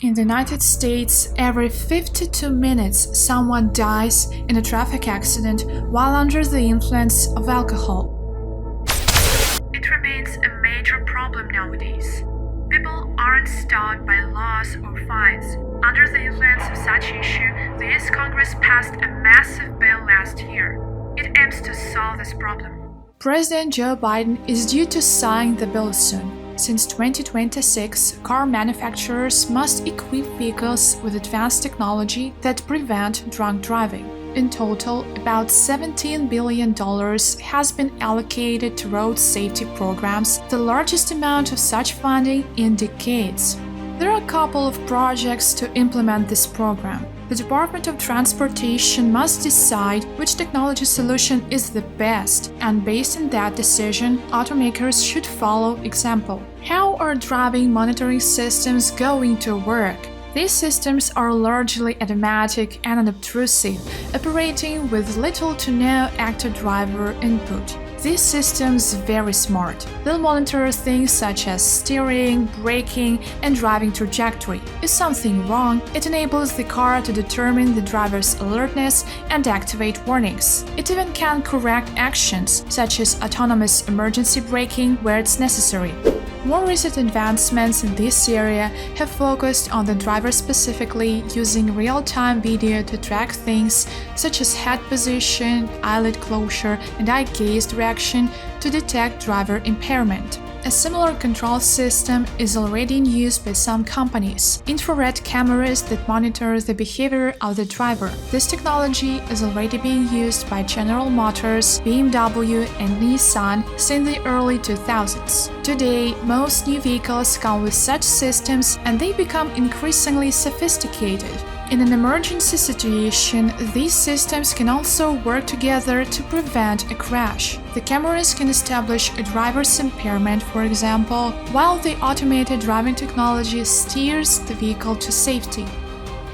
In the United States, every 52 minutes someone dies in a traffic accident while under the influence of alcohol. It remains a major problem nowadays. People aren't stopped by laws or fines. Under the influence of such issue, the US Congress passed a massive bill last year. It aims to solve this problem. President Joe Biden is due to sign the bill soon. Since 2026, car manufacturers must equip vehicles with advanced technology that prevent drunk driving. In total, about $17 billion has been allocated to road safety programs, the largest amount of such funding in decades. There are a couple of projects to implement this program. The Department of Transportation must decide which technology solution is the best, and based on that decision, automakers should follow example. How are driving monitoring systems going to work? These systems are largely automatic and unobtrusive, operating with little to no active driver input. These systems are very smart. They'll monitor things such as steering, braking, and driving trajectory. If something wrong, it enables the car to determine the driver's alertness and activate warnings. It even can correct actions, such as autonomous emergency braking where it's necessary. More recent advancements in this area have focused on the driver specifically, using real-time video to track things such as head position, eyelid closure, and eye gaze direction to detect driver impairment. A similar control system is already in use by some companies, infrared cameras that monitor the behavior of the driver. This technology is already being used by General Motors, BMW, and Nissan since the early 2000s. Today, most new vehicles come with such systems, and they become increasingly sophisticated. In an emergency situation, these systems can also work together to prevent a crash. The cameras can establish a driver's impairment, for example, while the automated driving technology steers the vehicle to safety.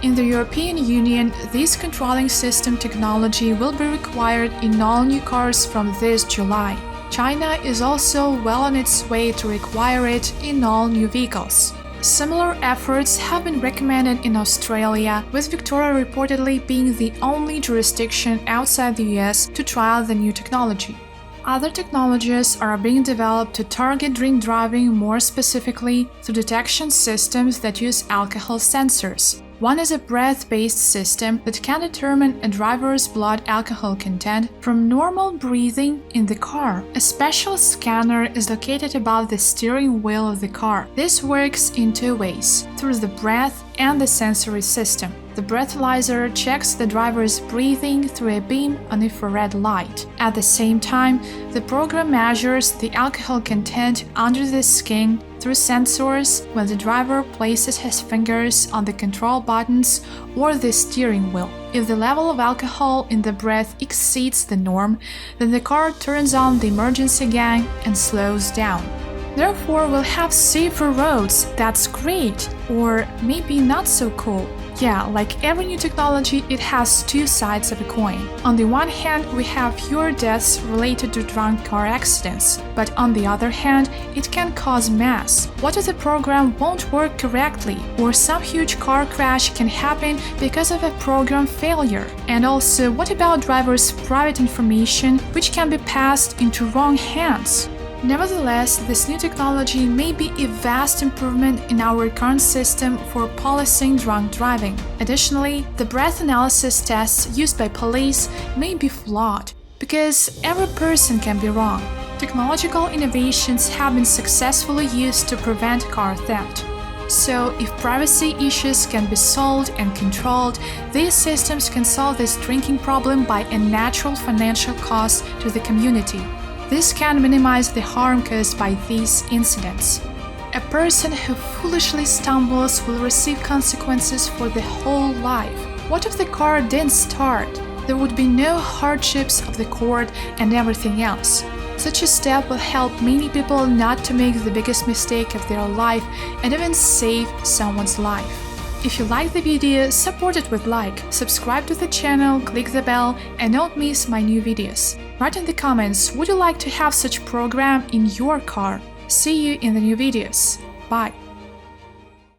In the European Union, this controlling system technology will be required in all new cars from this July. China is also well on its way to require it in all new vehicles. Similar efforts have been recommended in Australia, with Victoria reportedly being the only jurisdiction outside the US to trial the new technology. Other technologies are being developed to target drink driving more specifically through detection systems that use alcohol sensors. One is a breath-based system that can determine a driver's blood alcohol content from normal breathing in the car. A special scanner is located above the steering wheel of the car. This works in two ways, through the breath and the sensory system. The breathalyzer checks the driver's breathing through a beam of infrared light. At the same time, the program measures the alcohol content under the skin through sensors when the driver places his fingers on the control buttons or the steering wheel. If the level of alcohol in the breath exceeds the norm, then the car turns on the emergency gang and slows down. Therefore, we'll have safer roads. That's great. Or maybe not so cool. Yeah, like every new technology, it has two sides of a coin. On the one hand, we have fewer deaths related to drunk car accidents, but on the other hand, it can cause mass. What if the program won't work correctly, or some huge car crash can happen because of a program failure? And also, what about drivers' private information, which can be passed into wrong hands? Nevertheless, this new technology may be a vast improvement in our current system for policing drunk driving. Additionally, the breath analysis tests used by police may be flawed, because every person can be wrong. Technological innovations have been successfully used to prevent car theft. So, if privacy issues can be solved and controlled, these systems can solve this drinking problem by a natural financial cost to the community. This can minimize the harm caused by these incidents. A person who foolishly stumbles will receive consequences for the whole life. What if the car didn't start? There would be no hardships of the court and everything else. Such a step will help many people not to make the biggest mistake of their life and even save someone's life. If you like the video, support it with like, subscribe to the channel, click the bell, and don't miss my new videos. Write in the comments, would you like to have such program in your car? See you in the new videos. Bye!